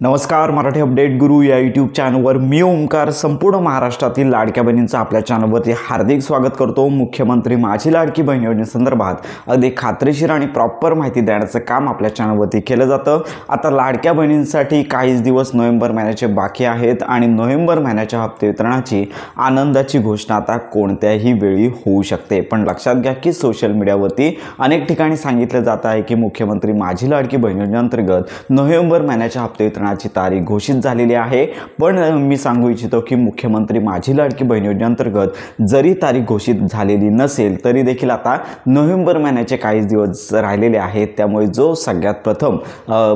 नमस्कार, मराठी अपडेट गुरु या यूट्यूब चॅनलवर मी ओमकार संपूर्ण महाराष्ट्रातील लाडक्या बहिणींचं आपल्या चॅनलवरती हार्दिक स्वागत करतो। मुख्यमंत्री माझी लाडकी बहीण योजनेसंदर्भात अगदी खात्रीशीर आणि प्रॉपर माहिती देण्याचं काम आपल्या चॅनलवरती केलं जातं। आता लाडक्या बहिणींसाठी काहीच दिवस नोव्हेंबर महिन्याचे बाकी आहेत आणि नोव्हेंबर महिन्याच्या हप्ते वितरणाची आनंदाची घोषणा आता कोणत्याही वेळी होऊ शकते। पण लक्षात घ्या की सोशल मीडियावरती अनेक ठिकाणी सांगितलं जात आहे की मुख्यमंत्री माझी लाडकी बहीण योजनेअंतर्गत नोव्हेंबर महिन्याच्या हप्ते ची तारीख घोषित झालेली आहे। पण मी सांगू इच्छितो की मुख्यमंत्री माझी लाडकी बहीण योजनेअंतर्गत जरी तारीख घोषित झालेली नसेल तरी देखील आता नोव्हेंबर महिन्याचे काही दिवस राहिलेले आहेत। त्यामुळे जो सगळ्यात प्रथम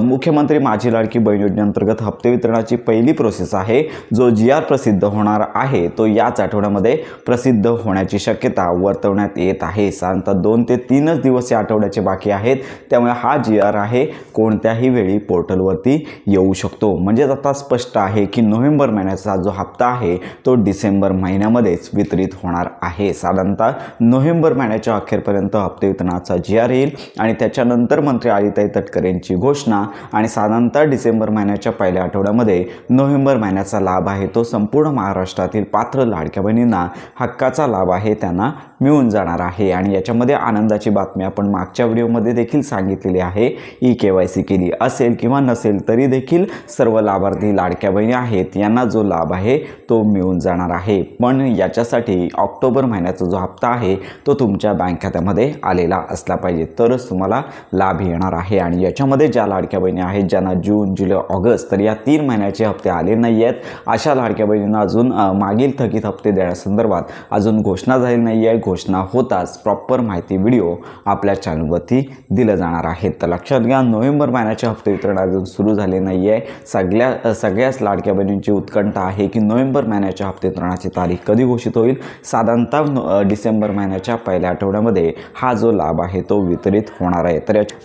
मुख्यमंत्री माझी लाडकी बहीण योजनेअंतर्गत हप्ते वितरणाची पहिली प्रोसेस आहे, जो GR प्रसिद्ध होणार आहे तो याच आठवड्यामध्ये प्रसिद्ध होण्याची शक्यता वर्तवण्यात येत आहे। साधारणतः 2 ते 3 दिवस या आठवड्याचे बाकी आहेत। त्यामुळे हा GR आहे कोणत्याही वेळी पोर्टलवरती येऊ शकतो। म्हणजे आता स्पष्ट आहे की नोव्हेंबर महिन्याचा जो हप्ता आहे तो डिसेंबर महिन्यामध्येच वितरित होणार आहे। साधारणतः नोव्हेंबर महिन्याच्या अखेरपर्यंत हप्ते वितरणाचा GR येईल आणि त्याच्यानंतर मंत्री आलीताई तटकरे यांची घोषणा आणि साधारणतः डिसेंबर महिन्याच्या पहिल्या आठवड्यामध्ये नोव्हेंबर महिन्याचा लाभ आहे तो संपूर्ण महाराष्ट्रातील पात्र लाडक्या बहिणींना हक्काचा लाभ आहे त्यांना मिळून जाणार आहे। आणि याच्यामध्ये आनंदाची बातमी आपण मागच्या व्हिडिओमध्ये देखील सांगितलेली आहे। KYC केली असेल किंवा नसेल तरी देखील सर्व लाभार्थी लाडक्या बहिणी आहेत यांना जो लाभ आहे तो मिळून जाणार आहे। पण याच्यासाठी ऑक्टोबर महिन्याचा जो हप्ता आहे तो तुमच्या बँक खात्यामध्ये आलेला असला पाहिजे तरच तुम्हाला लाभ येणार आहे। आणि याच्यामध्ये ज्या लाडक्या बहिणी आहेत ज्यांना जून, जुलै, ऑगस्ट तर या 3 महिन्याचे हप्ते आले नाही आहेत अशा लाडक्या बहिणींना अजून मागील थकीत हप्ते देण्यासंदर्भात अजून घोषणा झाली नाही आहे। घोषणा होताच प्रॉपर माहिती व्हिडिओ आपल्या चॅनलवरती दिलं जाणार आहे। तर लक्षात घ्या, नोव्हेंबर महिन्याचे हप्ते वितरण अजून सुरू झाले नाही आहे। सगळ्याच लाडक्या बहिणींची उत्कंठा आहे की नोव्हेंबर महिन्याच्या हप्ते वितरणाची तारीख कधी घोषित होईल। साधारणतः डिसेंबर महिन्याच्या पहिल्या आठवड्यामध्ये हा जो लाभ आहे तो वितरित होणार आहे।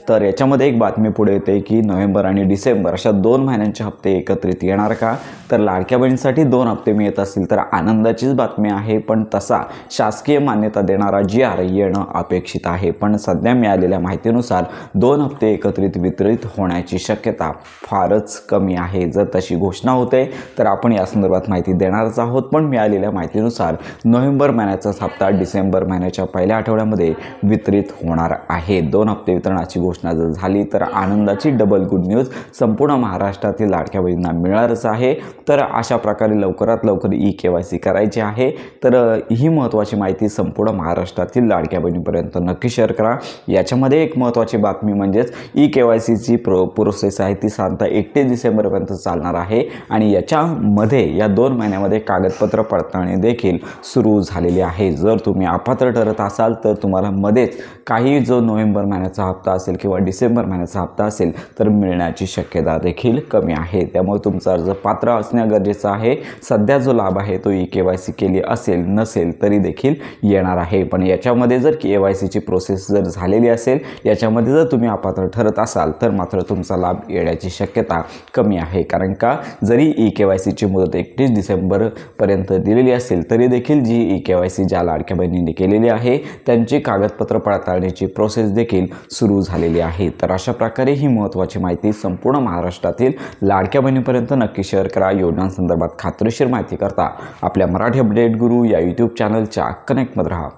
तर याच्यामध्ये एक बातमी पुढे येते की नोव्हेंबर आणि डिसेंबर अशा 2 महिन्यांचे हप्ते एकत्रित येणार का? तर लाडक्या बहिणींसाठी 2 हप्ते मिळत असतील तर आनंदाचीच बातमी आहे। पण तसा शासकीय मान्यता देणारा GR येणं अपेक्षित आहे। पण सध्या मिळालेल्या माहितीनुसार 2 हप्ते एकत्रित वितरित होण्याची शक्यता फारच कमी आहे। जर तशी घोषणा होते तर आपण या संदर्भात माहिती देणारच आहोत। पण मिळालेल्या माहितीनुसार नोव्हेंबर महिन्याचा हप्ता डिसेंबर महिन्याच्या पहिल्या आठवड्यामध्ये वितरित होणार आहे। 2 हप्ते वितरणाची घोषणा जर झाली तर आनंदाची डबल गुड न्यूज संपूर्ण महाराष्ट्रातील लाडक्या बहिणींना मिळणारच आहे। तर अशा प्रकारे लवकरात लवकर KYC करायची आहे। तर ही महत्त्वाची माहिती संपूर्ण महाराष्ट्रातील लाडक्या बहिणींपर्यंत नक्की शेअर करा। याच्यामध्ये एक महत्त्वाची बातमी म्हणजेच KYCची प्रोसेस आहे ती साधारणतः 31 डिसेंबरपर्यंत चालणार आहे आणि याच्यामध्ये या 2 महिन्यामध्ये कागदपत्र पडताळणी देखील सुरू झालेली आहे। जर तुम्ही अपात्र ठरत असाल तर तुम्हाला मध्येच काही जो नोव्हेंबर महिन्याचा हप्ता असेल किंवा डिसेंबर महिन्याचा हप्ता असेल तर मिळण्याची शक्यता देखील कमी आहे। त्यामुळे तुमचा अर्ज पात्र असणे गरजेचं आहे। सध्या जो लाभ आहे तो KYC केली असेल नसेल तरी देखील येणार आहे। पण याच्यामध्ये जर KYCची प्रोसेस जर झालेली असेल, याच्यामध्ये जर तुम्ही अपात्र ठरत असाल तर मात्र तुमचा लाभ येण्याची शक्यता कमी आहे। कारण का जरी KYCची मुदत 31 डिसेंबरपर्यंत दिलेली असेल तरी देखील जी KYC ज्या लाडक्या बहिणींनी केलेली आहे त्यांची कागदपत्र पडताळणीची प्रोसेस देखील सुरू झालेली आहे। तर अशा प्रकारे ही महत्त्वाची माहिती संपूर्ण महाराष्ट्रातील लाडक्या बहिणीपर्यंत नक्की शेअर करा। योजनांसंदर्भात खात्रीशीर माहिती करता आपल्या मराठी अपडेट गुरु या यूट्यूब चॅनलच्या कनेक्टमध्ये राहा।